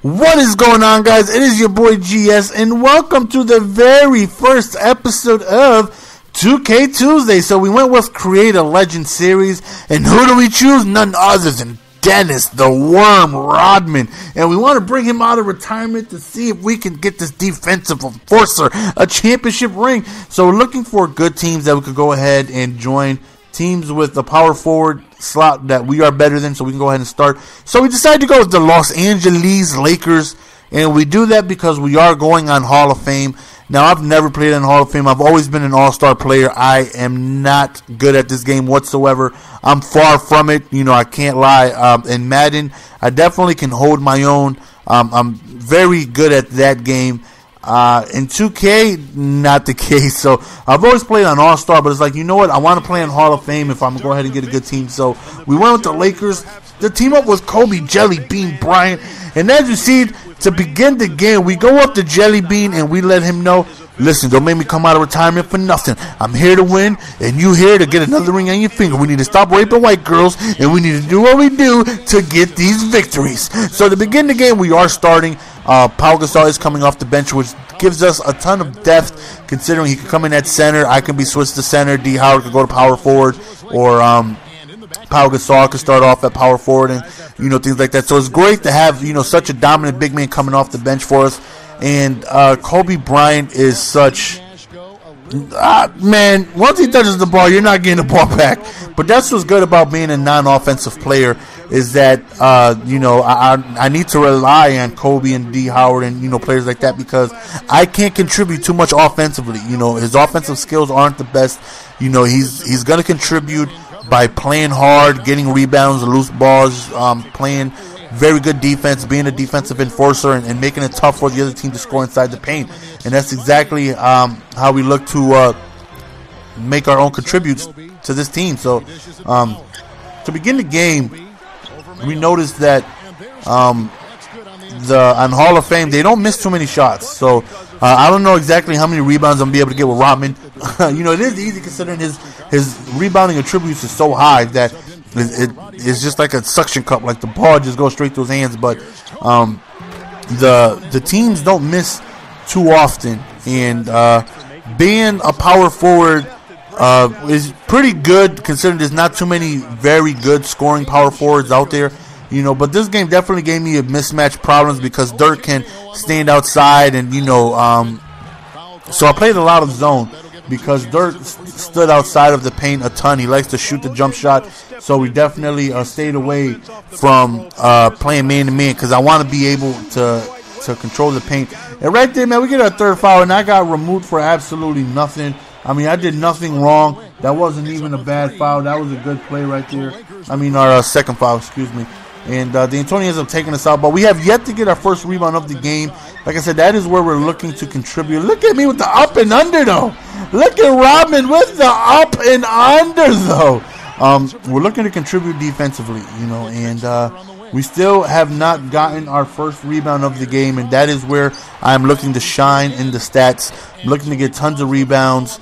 What is going on, guys? It is your boy GS, and welcome to the very first episode of 2K Tuesday. So we went with Create a Legend series, and who do we choose? None other than Dennis, the Worm Rodman. And we want to bring him out of retirement to see if we can get this defensive enforcer a championship ring. So we're looking for good teams that we could go ahead and join. Teams with the power forward slot that we are better than, so we can go ahead and start. So we decided to go with the Los Angeles Lakers, and we do that because we are going on Hall of Fame. Now, I've never played in Hall of Fame. I've always been an all-star player. I am not good at this game whatsoever. I'm far from it. You know, I can't lie. In Madden, I definitely can hold my own. I'm very good at that game. In 2K, not the case. So I've always played on All-Star, but it's like, you know what? I want to play in Hall of Fame if I'm going to go ahead and get a good team. So we went with the Lakers. The team up with Kobe, Jelly Bean, Bryant. And as you see, to begin the game, we go up to Jelly Bean and we let him know, listen, don't make me come out of retirement for nothing. I'm here to win, and you here to get another ring on your finger. We need to stop raping white girls, and we need to do what we do to get these victories. So to begin the game, we are starting. Pau Gasol is coming off the bench, which gives us a ton of depth, considering he could come in at center. I can be switched to center. D. Howard could go to power forward, or Pau Gasol could start off at power forward, and things like that. So it's great to have such a dominant big man coming off the bench for us. And Kobe Bryant is such man. Once he touches the ball, you're not getting the ball back. But that's what's good about being a non-offensive player, is that I need to rely on Kobe and D. Howard and players like that, because I can't contribute too much offensively. His offensive skills aren't the best. He's gonna contribute by playing hard, getting rebounds, loose balls, playing very good defense, being a defensive enforcer, and making it tough for the other team to score inside the paint. And that's exactly how we look to make our own contributes to this team. So to begin the game, we noticed that on Hall of Fame, they don't miss too many shots. So I don't know exactly how many rebounds I'm going to be able to get with Rodman. It is easy considering his rebounding attributes is so high that it's just like a suction cup. Like the ball just goes straight to his hands. But the teams don't miss too often. And being a power forward is pretty good, considering there's not too many very good scoring power forwards out there. But this game definitely gave me a mismatch problems, because Dirk can stand outside, and so I played a lot of zone, because Dirk stood outside of the paint a ton. He likes to shoot the jump shot, so we definitely stayed away from playing man-to-man, because I want to be able to control the paint. And right there, man, we get our third foul, and I got removed for absolutely nothing. I mean, I did nothing wrong. That wasn't even a bad foul. That was a good play right there. I mean, our second foul, excuse me. And the Antonians ends up taking us out, but we have yet to get our first rebound of the game. Like I said, that is where we're looking to contribute. Look at me with the up and under, though. Look at Rodman with the up and under, though. We're looking to contribute defensively, and we still have not gotten our first rebound of the game, and that is where I'm looking to shine in the stats. I'm looking to get tons of rebounds,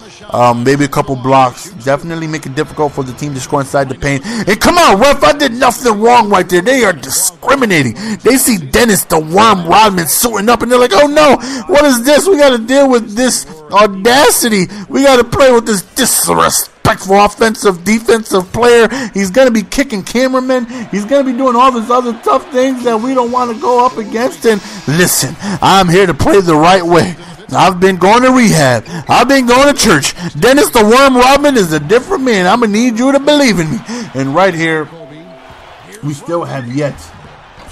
maybe a couple blocks. Definitely make it difficult for the team to score inside the paint. And come on, ref, I did nothing wrong right there. They are discriminating. They see Dennis, the Worm Rodman, suiting up, and they're like, oh no, what is this? We got to deal with this audacity. We got to play with this disrespectful offensive, defensive player. He's going to be kicking cameramen. He's going to be doing all these other tough things that we don't want to go up against. And listen, I'm here to play the right way. I've been going to rehab. I've been going to church. Dennis the Worm Rodman is a different man. I'm going to need you to believe in me. And right here, we still have yet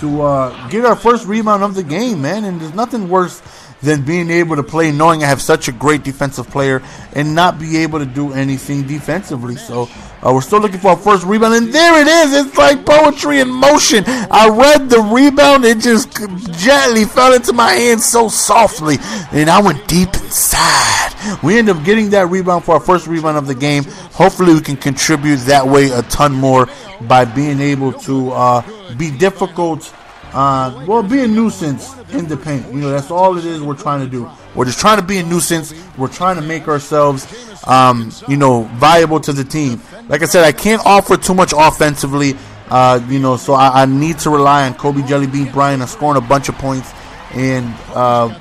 to get our first rebound of the game, man. And there's nothing worse than being able to play knowing I have such a great defensive player and not be able to do anything defensively. So we're still looking for our first rebound, and there it is. It's like poetry in motion. I read the rebound. It just gently fell into my hands so softly, and I went deep inside. We end up getting that rebound for our first rebound of the game. Hopefully we can contribute that way a ton more by being able to be difficult, be a nuisance in the paint. That's all it is we're trying to do. We're just trying to be a nuisance. We're trying to make ourselves, viable to the team. Like I said, I can't offer too much offensively. So I need to rely on Kobe Jellybean Bryant on scoring a bunch of points, and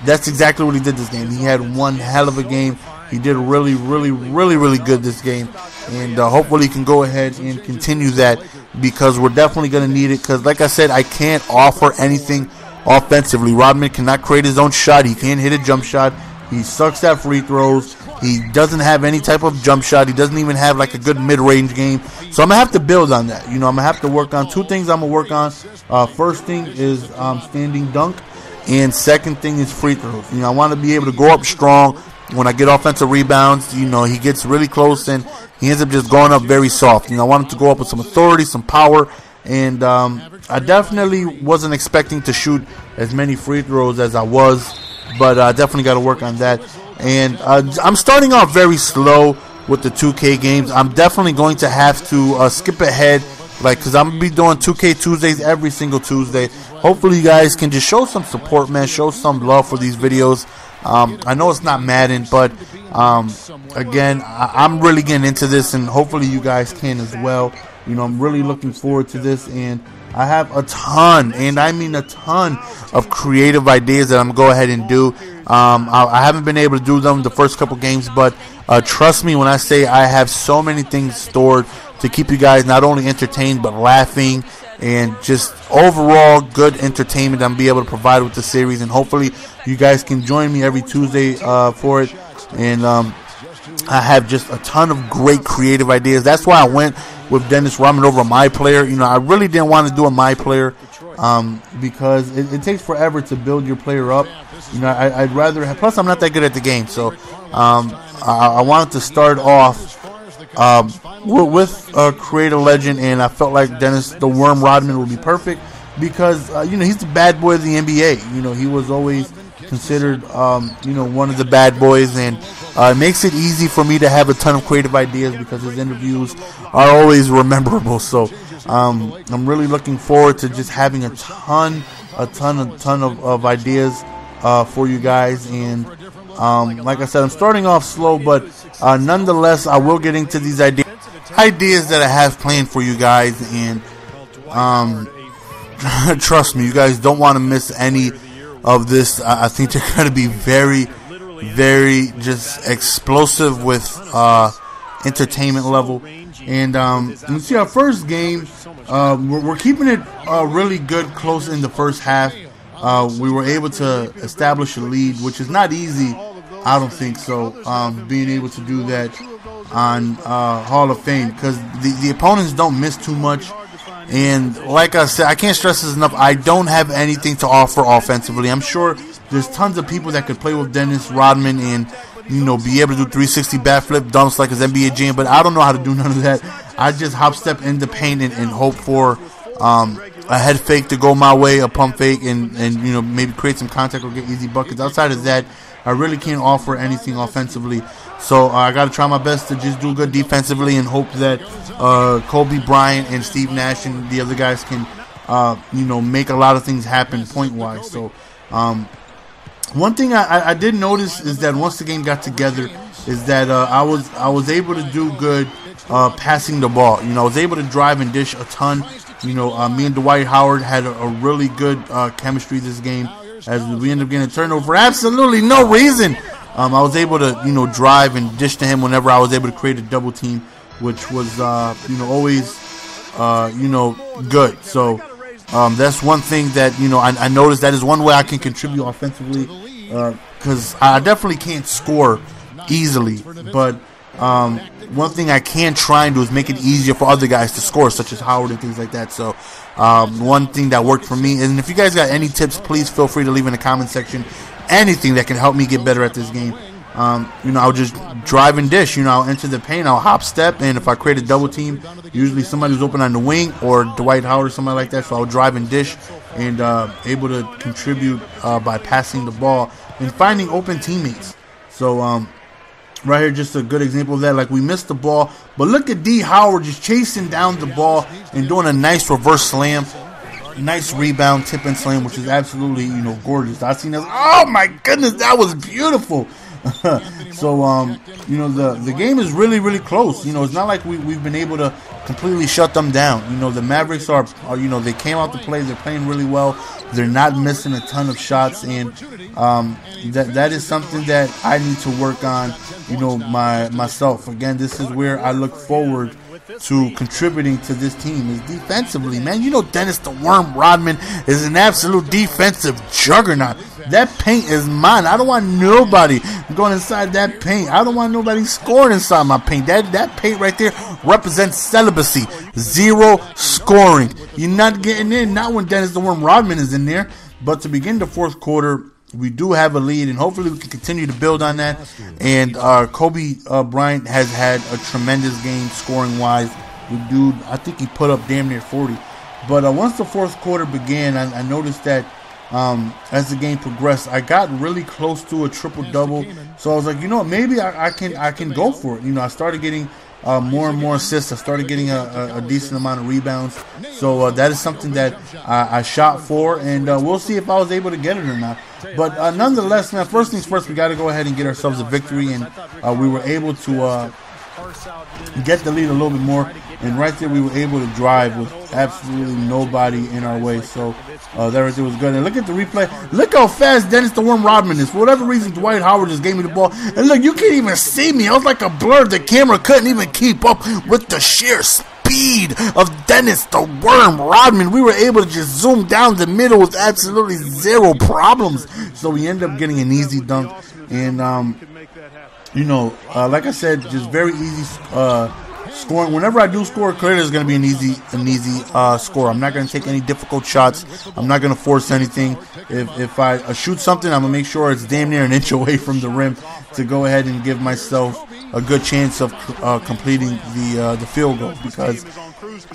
that's exactly what he did this game. He had one hell of a game. He did really, really, really, really good this game, and hopefully he can go ahead and continue that, because we're definitely going to need it, because like I said, I can't offer anything offensively. Rodman cannot create his own shot. He can't hit a jump shot. He sucks at free throws. He doesn't have any type of jump shot. He doesn't even have like a good mid-range game. So I'm going to have to build on that. I'm going to have to work on two things I'm going to work on. First thing is standing dunk, and second thing is free throws. I want to be able to go up strong when I get offensive rebounds. He gets really close and he ends up just going up very soft. I want him to go up with some authority, some power, and I definitely wasn't expecting to shoot as many free throws as I was, but I definitely got to work on that. And I'm starting off very slow with the 2K games. I'm definitely going to have to skip ahead, because I'm going to be doing 2K Tuesdays every single Tuesday. Hopefully you guys can just show some support, man. Show some love for these videos. I know it's not Madden, but again, I'm really getting into this, and hopefully you guys can as well. I'm really looking forward to this, and I have a ton, and I mean a ton, of creative ideas that I'm going to go ahead and do. I haven't been able to do them the first couple games, but trust me when I say I have so many things stored to keep you guys not only entertained but laughing, and just overall good entertainment I'm be able to provide with the series. And hopefully you guys can join me every Tuesday for it. And I have just a ton of great creative ideas. That's why I went with Dennis Rodman over my player. I really didn't want to do a my player because it takes forever to build your player up. I'd rather have, plus I'm not that good at the game, so I wanted to start off with Create a Legend, and I felt like Dennis the Worm Rodman would be perfect because he's the bad boy of the NBA. He was always considered one of the bad boys, and it makes it easy for me to have a ton of creative ideas because his interviews are always rememberable. So I'm really looking forward to just having a ton of ideas for you guys. And like I said, I'm starting off slow, but nonetheless I will get into these ideas that I have planned for you guys. And trust me, you guys don't want to miss any of this. I think they're going to be very, very just explosive with entertainment level. And you see our first game, we're keeping it really good close in the first half. We were able to establish a lead, which is not easy, I don't think so, being able to do that on Hall of Fame, because the opponents don't miss too much. And like I said, I can't stress this enough, I don't have anything to offer offensively. I'm sure there's tons of people that could play with Dennis Rodman and be able to do 360 backflip dumps like his NBA jam, but I don't know how to do none of that. I just hop step in the paint and hope for a head fake to go my way, a pump fake, and maybe create some contact or get easy buckets. Outside of that, I really can't offer anything offensively. So I got to try my best to just do good defensively and hope that Kobe Bryant and Steve Nash and the other guys can, make a lot of things happen point-wise. So one thing I did notice is that once the game got together is that I was able to do good passing the ball. I was able to drive and dish a ton. Me and Dwight Howard had a really good chemistry this game, as we ended up getting a turnover for absolutely no reason. I was able to drive and dish to him whenever I was able to create a double team, which was always good. So that's one thing that I noticed. That is one way I can contribute offensively, because I definitely can't score easily, but one thing I can try and do is make it easier for other guys to score, such as Howard and things like that. So one thing that worked for me, and if you guys got any tips, please feel free to leave in the comment section. Anything that can help me get better at this game. I'll just drive and dish. I'll enter the paint, I'll hop step, and if I create a double team, usually somebody's open on the wing or Dwight Howard or somebody like that, so I'll drive and dish and able to contribute by passing the ball and finding open teammates. So right here, just a good example of that. Like, we missed the ball, but look at D. Howard just chasing down the ball and doing a nice reverse slam. Nice rebound, tip and slam, which is absolutely, gorgeous. I seen that. Oh my goodness, that was beautiful. So, the game is really, really close. It's not like we've been able to completely shut them down. The Mavericks are they came out to play. They're playing really well. They're not missing a ton of shots, and that is something that I need to work on. Myself. Again, this is where I look forward to contributing to this team is defensively, man. Dennis the Worm Rodman is an absolute defensive juggernaut. That paint is mine. I don't want nobody going inside that paint. I don't want nobody scoring inside my paint. That paint right there represents celibacy. 0 scoring. You're not getting in. Not when Dennis the Worm Rodman is in there. But to begin the fourth quarter, we do have a lead, and hopefully we can continue to build on that. And Kobe Bryant has had a tremendous game scoring-wise. Dude, I think he put up damn near 40. But once the fourth quarter began, I noticed that as the game progressed, I got really close to a triple-double. So I was like, maybe I can go for it. I started getting more and more assists. I started getting a decent amount of rebounds. So that is something that I shot for, and we'll see if I was able to get it or not. But nonetheless, man, first things first, we got to go ahead and get ourselves a victory, and we were able to get the lead a little bit more. And right there, we were able to drive with absolutely nobody in our way. So that right there was good. And look at the replay. Look how fast Dennis the Worm Rodman is. For whatever reason, Dwight Howard just gave me the ball. And look, you can't even see me. I was like a blur. The camera couldn't even keep up with the sheer speed of Dennis the Worm Rodman. We were able to just zoom down the middle with absolutely 0 problems. So we ended up getting an easy dunk. And, like I said, just very easy scoring. Whenever I do score, clearly it's going to be an easy score. I'm not going to take any difficult shots. I'm not going to force anything. If I shoot something, I'm going to make sure it's damn near an inch away from the rim to go ahead and give myself a good chance of completing the field goal. Because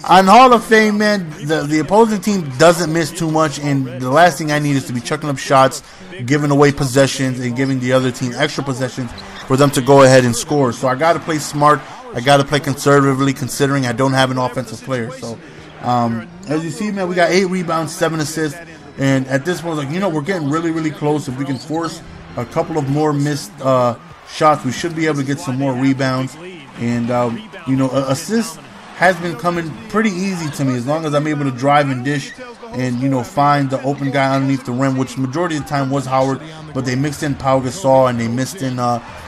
on Hall of Fame, man, the opposing team doesn't miss too much, and the last thing I need is to be chucking up shots, giving away possessions, and giving the other team extra possessions for them to go ahead and score. So I got to play smart. I got to play conservatively, considering I don't have an offensive player. So, as you see, man, we got 8 rebounds, 7 assists. And at this point, we're getting really, really close. If we can force a couple of more missed shots, we should be able to get some more rebounds. And, assists has been coming pretty easy to me as long as I'm able to drive and dish and, find the open guy underneath the rim, which majority of the time was Howard. But they mixed in Pau Gasol, and they missed in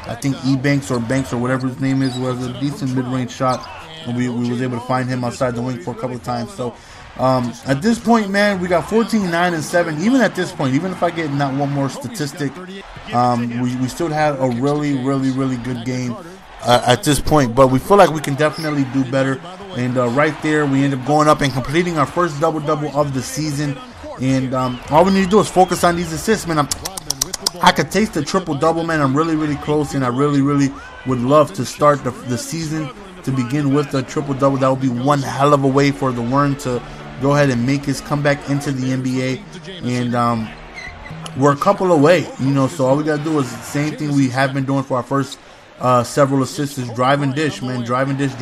I think Banks or whatever his name is, was a decent mid-range shot, and we was able to find him outside the wing for a couple of times. So at this point, man, we got 14, 9, and 7. Even at this point, even if I get not one more statistic, we still had a really, really, really good game at this point. But we feel like we can definitely do better. And right there, we end up going up and completing our first double-double of the season. And all we need to do is focus on these assists, man. I could taste the triple-double, man. I'm really, really close, and I really, really would love to start the season to begin with a triple-double. That would be one hell of a way for the Worm to go ahead and make his comeback into the NBA. And we're a couple away, so all we got to do is the same thing we have been doing for our first several assists is drive and dish, man. Drive and dish,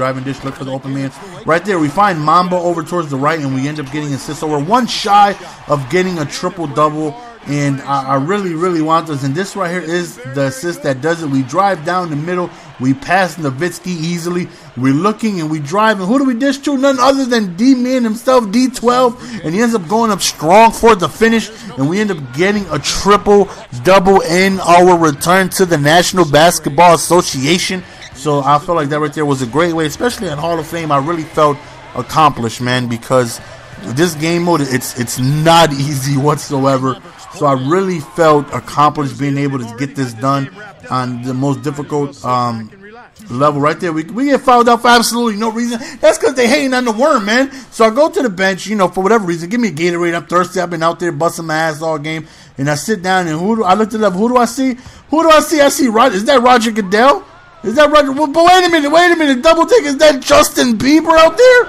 look for the open man. Right there, we find Mamba over towards the right, and we end up getting assists. So we're one shy of getting a triple-double. And I really, really want this. And this right here is the assist that does it. We drive down the middle. We pass Nowitzki easily. We're looking and we drive. And who do we dish to? None other than D-Man himself, D12. And he ends up going up strong for the finish. And we end up getting a triple-double in our return to the National Basketball Association. So I felt like that right there was a great way, especially at Hall of Fame. I really felt accomplished, man, because this game mode, it's not easy whatsoever. So I really felt accomplished being able to get this done on the most difficult level right there. We get fouled out for absolutely no reason. That's because they hating on the Worm, man. So I go to the bench, for whatever reason. Give me a Gatorade. I'm thirsty. I've been out there busting my ass all game. And I sit down, and I looked it up. Who do I see? I see Roger. Is that Roger Goodell? Is that Roger? But wait a minute. Double take. Is that Justin Bieber out there?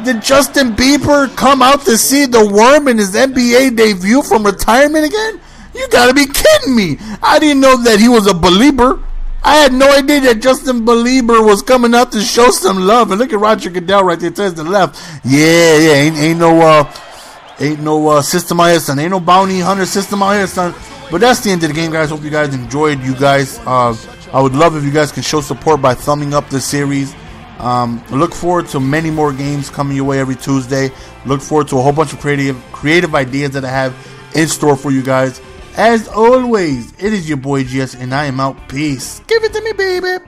Did Justin Bieber come out to see the Worm in his NBA debut from retirement again? You gotta be kidding me. I didn't know that he was a believer. I had no idea that Justin Bieber was coming out to show some love. And look at Roger Goodell right there to the left. Yeah, ain't no system out here, son. Ain't no bounty hunter system out here, son. But that's the end of the game, guys. Hope you guys enjoyed. I would love if you guys can show support by thumbing up the series. Look forward to many more games coming your way every Tuesday. Look forward to a whole bunch of creative ideas that I have in store for you guys. As always, it is your boy GS, and I am out. Peace. Give it to me, baby.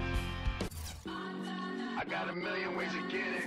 I got a million ways to get it.